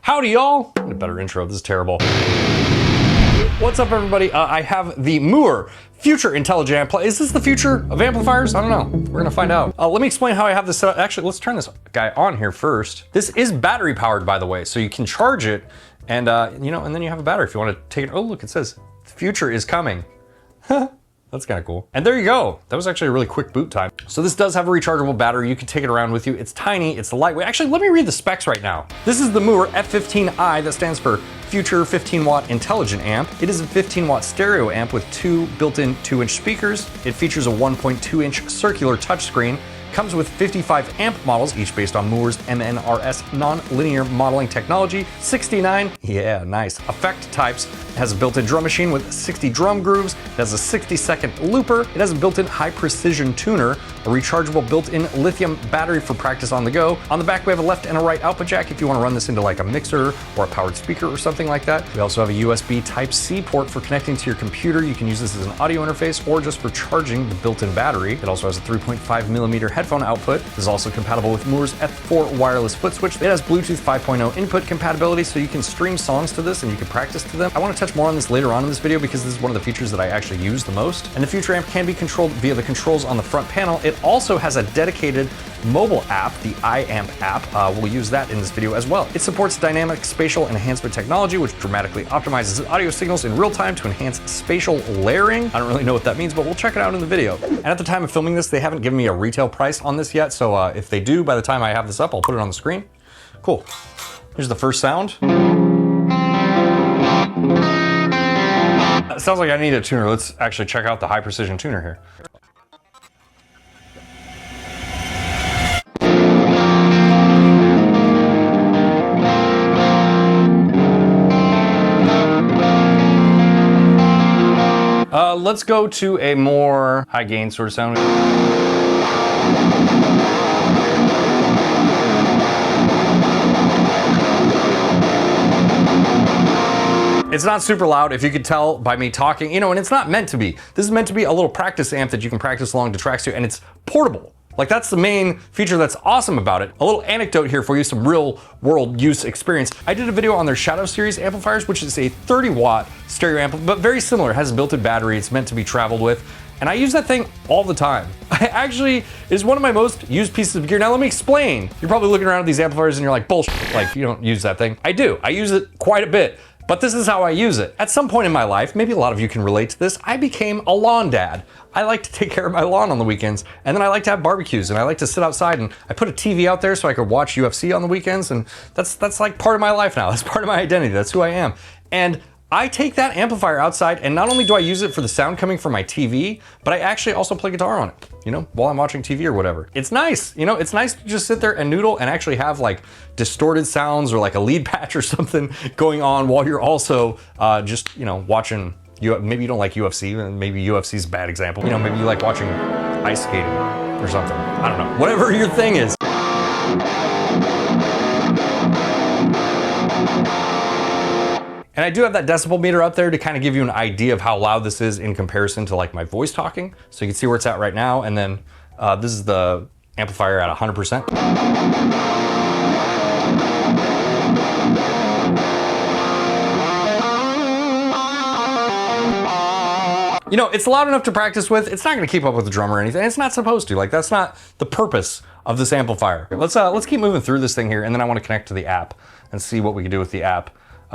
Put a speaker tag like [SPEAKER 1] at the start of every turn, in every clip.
[SPEAKER 1] Howdy y'all. A better intro, this is terrible. What's up everybody? I have the Moore Future Intelligent Amp. Is this the future of amplifiers? I don't know. We're gonna find out. Let me explain how I have this set up. Actually, let's turn this guy on here first. This is battery powered, by the way, so you can charge it and and then you have a battery if you want to take it. Oh look, it says the future is coming. That's kind of cool. And there you go. That was actually a really quick boot time. So this does have a rechargeable battery. You can take it around with you. It's tiny, it's lightweight. Actually, let me read the specs right now. This is the Moore F15i, that stands for Future 15-Watt Intelligent Amp. It is a 15-watt stereo amp with two built-in 2-inch speakers. It features a 1.2-inch circular touchscreen. Comes with 55 amp models, each based on Moore's MNRS non-linear modeling technology. 69, yeah, nice, effect types. It has a built-in drum machine with 60 drum grooves. It has a 60-second looper. It has a built-in high-precision tuner, a rechargeable built-in lithium battery for practice on the go. On the back, we have a left and a right output jack if you want to run this into like a mixer or a powered speaker or something like that. We also have a USB Type-C port for connecting to your computer. You can use this as an audio interface or just for charging the built-in battery. It also has a 3.5mm headphone output. This is also compatible with Moore's F4 wireless foot switch. It has Bluetooth 5.0 input compatibility, so you can stream songs to this and you can practice to them. I want to touch more on this later on in this video because this is one of the features that I actually use the most. And the Future Amp can be controlled via the controls on the front panel. It also has a dedicated mobile app, the iAmp app. We'll use that in this video as well. It supports dynamic spatial enhancement technology, which dramatically optimizes audio signals in real time to enhance spatial layering. I don't really know what that means, but we'll check it out in the video. And at the time of filming this, they haven't given me a retail price on this yet, so if they do, by the time I have this up, I'll put it on the screen. Cool. Here's the first sound. It sounds like I need a tuner. Let's actually check out the high precision tuner here. Let's go to a more high gain sort of sound. It's not super loud, if you could tell by me talking, and it's not meant to be. This is meant to be a little practice amp that you can practice along to tracks to, and it's portable. Like, that's the main feature that's awesome about it. A little anecdote here for you, some real world use experience. I did a video on their Shadow series amplifiers, which is a 30-watt stereo amp, but very similar. It has a built-in battery. It's meant to be traveled with. And I use that thing all the time. It is one of my most used pieces of gear. Now let me explain. You're probably looking around at these amplifiers and you're like, bullshit, like you don't use that thing. I do, I use it quite a bit. But this is how I use it. At some point in my life, maybe a lot of you can relate to this, I became a lawn dad. I like to take care of my lawn on the weekends, and then I like to have barbecues, and I like to sit outside, and I put a TV out there so I could watch UFC on the weekends, and that's like part of my life now. That's part of my identity. That's who I am. And I take that amplifier outside, and not only do I use it for the sound coming from my TV, but I actually also play guitar on it, while I'm watching TV or whatever. It's nice, it's nice to just sit there and noodle and actually have like distorted sounds or like a lead patch or something going on while you're also just, watching. Maybe you don't like UFC, and maybe UFC is a bad example. Maybe you like watching ice skating or something. I don't know, whatever your thing is. And I do have that decibel meter up there to kind of give you an idea of how loud this is in comparison to like my voice talking. So you can see where it's at right now. And then this is the amplifier at 100%. It's loud enough to practice with. It's not gonna keep up with the drum or anything. It's not supposed to. Like, that's not the purpose of this amplifier. Let's keep moving through this thing here, and then I want to connect to the app and see what we can do with the app.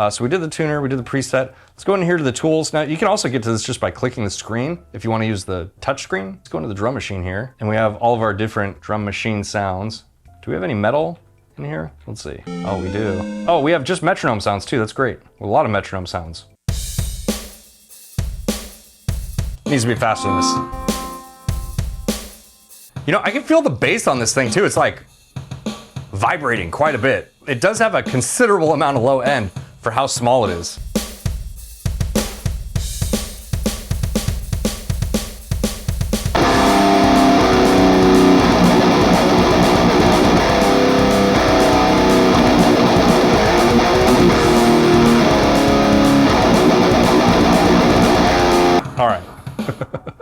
[SPEAKER 1] So we did the tuner, we did the preset. Let's go in here to the tools. Now you can also get to this just by clicking the screen if you want to use the touch screen. Let's go into the drum machine here, and we have all of our different drum machine sounds. Do we have any metal in here? Let's see. Oh, we do. Oh, we have just metronome sounds too. That's great. A lot of metronome sounds. It needs to be faster than this. I can feel the bass on this thing too. It's like vibrating quite a bit. It does have a considerable amount of low end for how small it is. All right.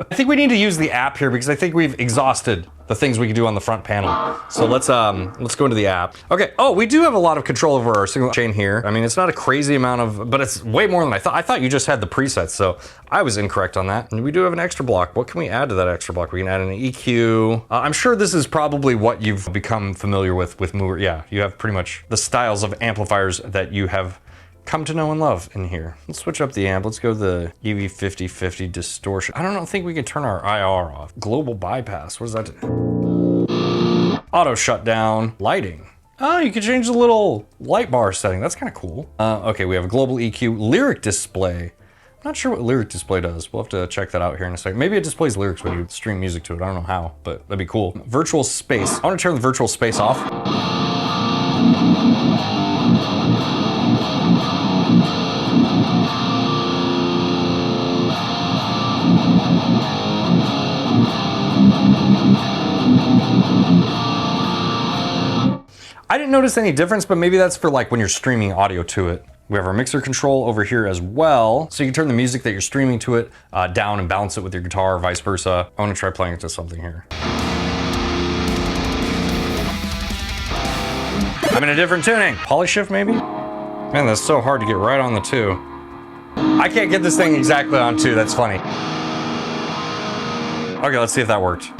[SPEAKER 1] I think we need to use the app here because I think we've exhausted the things we can do on the front panel. So let's go into the app. Okay, oh, we do have a lot of control over our signal chain here. I mean, it's not a crazy amount of, but it's way more than I thought. I thought you just had the presets, so I was incorrect on that. And we do have an extra block. What can we add to that extra block? We can add an EQ. I'm sure this is probably what you've become familiar with Moore. Yeah, you have pretty much the styles of amplifiers that you have come to know and love in here. Let's switch up the amp. Let's go the EV5050 distortion. I don't think we can turn our IR off. Global bypass, what does that do? Auto shutdown, lighting. Oh, you can change the little light bar setting. That's kind of cool. Okay, we have a global EQ, lyric display. I'm not sure what lyric display does. We'll have to check that out here in a second. Maybe it displays lyrics when you stream music to it. I don't know how, but that'd be cool. Virtual space. I want to turn the virtual space off. I didn't notice any difference, but maybe that's for like when you're streaming audio to it. We have our mixer control over here as well. So you can turn the music that you're streaming to it down and balance it with your guitar or vice versa. I want to try playing it to something here. I'm in a different tuning. Poly shift maybe? Man, that's so hard to get right on the 2. I can't get this thing exactly on 2, that's funny. Okay, let's see if that worked.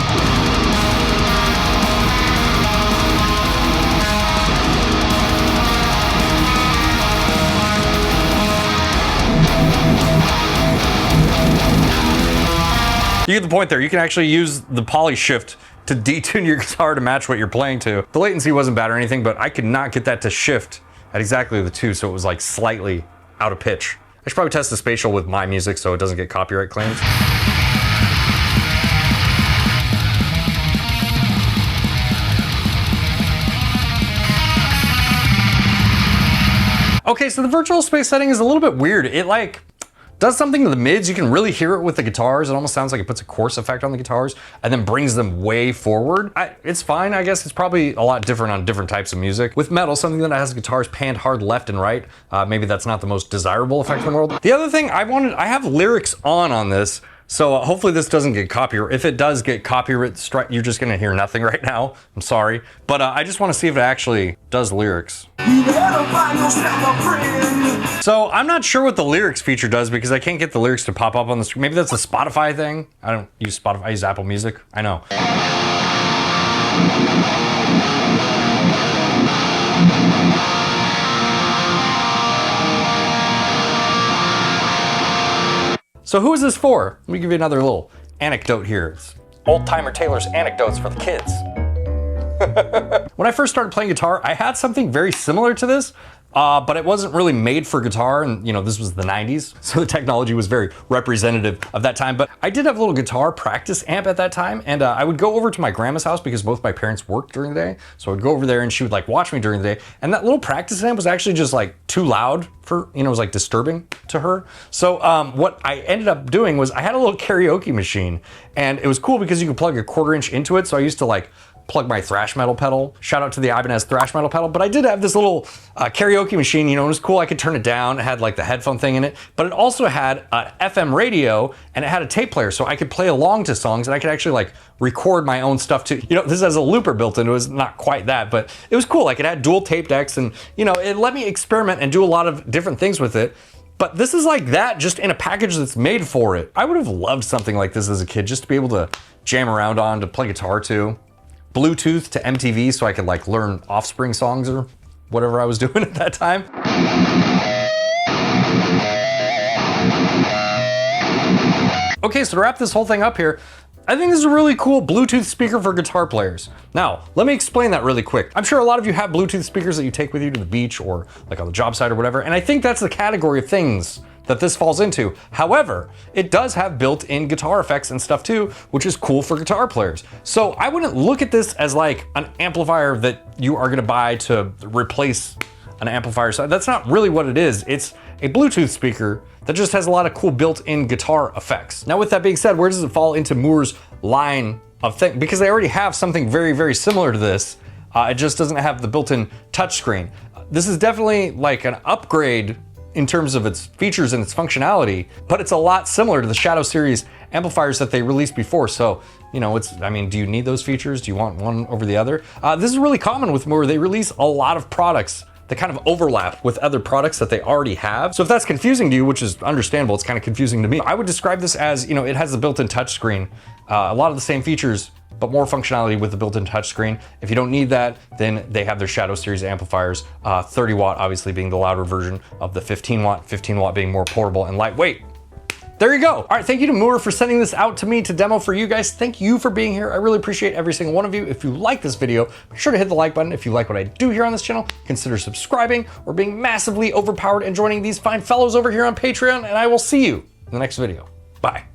[SPEAKER 1] You get the point there. You can actually use the poly shift to detune your guitar to match what you're playing to. The latency wasn't bad or anything, but I could not get that to shift at exactly the 2, so it was like slightly out of pitch. I should probably test the spatial with my music so it doesn't get copyright claims. Okay, so the virtual space setting is a little bit weird. It like does something to the mids. You can really hear it with the guitars. It almost sounds like it puts a chorus effect on the guitars and then brings them way forward. It's fine, I guess. It's probably a lot different on different types of music. With metal, something that has guitars panned hard left and right, maybe that's not the most desirable effect in the world. The other thing I have lyrics on this, so hopefully this doesn't get copyright. If it does get copyright strike, you're just gonna hear nothing right now. I'm sorry. But I just wanna see if it actually does lyrics. So I'm not sure what the lyrics feature does because I can't get the lyrics to pop up on the screen. Maybe that's a Spotify thing. I don't use Spotify, I use Apple Music. I know. So who is this for? Let me give you another little anecdote here. It's Old Timer Taylor's anecdotes for the kids. When I first started playing guitar, I had something very similar to this, but it wasn't really made for guitar, and you know, this was the 90s, so the technology was very representative of that time. But I did have a little guitar practice amp at that time, and I would go over to my grandma's house because both my parents worked during the day, so I would go over there and she would like watch me during the day, and that little practice amp was actually just like too loud for, you know, it was like disturbing to her. So what I ended up doing was I had a little karaoke machine, and it was cool because you could plug a 1/4 inch into it, so I used to like plug my thrash metal pedal. Shout out to the Ibanez thrash metal pedal. But I did have this little karaoke machine, you know, it was cool. I could turn it down. It had like the headphone thing in it, but it also had an FM radio and it had a tape player. So I could play along to songs and I could actually like record my own stuff too. You know, this has a looper built in. It was not quite that, but it was cool. Like it had dual tape decks and, you know, it let me experiment and do a lot of different things with it. But this is like that, just in a package that's made for it. I would have loved something like this as a kid, just to be able to jam around on, to play guitar to. Bluetooth to MTV so I could like learn Offspring songs or whatever I was doing at that time. Okay, so to wrap this whole thing up here, I think this is a really cool Bluetooth speaker for guitar players. Now, let me explain that really quick. I'm sure a lot of you have Bluetooth speakers that you take with you to the beach or like on the job site or whatever, and I think that's the category of things that this falls into. However, it does have built-in guitar effects and stuff too, which is cool for guitar players. So I wouldn't look at this as like an amplifier that you are gonna buy to replace an amplifier. So that's not really what it is. It's a Bluetooth speaker that just has a lot of cool built-in guitar effects. Now with that being said, where does it fall into Moore's line of things? Because they already have something very, very similar to this. It just doesn't have the built-in touchscreen. This is definitely like an upgrade in terms of its features and its functionality, but it's a lot similar to the Shadow series amplifiers that they released before. So, you know, I mean, do you need those features? Do you want one over the other? This is really common with Moore. They release a lot of products that kind of overlap with other products that they already have. So if that's confusing to you, which is understandable, it's kind of confusing to me, I would describe this as, you know, it has the built-in touchscreen, a lot of the same features, but more functionality with the built-in touchscreen. If you don't need that, then they have their Shadow series amplifiers, 30 watt obviously being the louder version of the 15 watt being more portable and lightweight. There you go. All right, thank you to Moore for sending this out to me to demo for you guys. Thank you for being here. I really appreciate every single one of you. If you like this video, be sure to hit the like button. If you like what I do here on this channel, consider subscribing or being massively overpowered and joining these fine fellows over here on Patreon, and I will see you in the next video. Bye.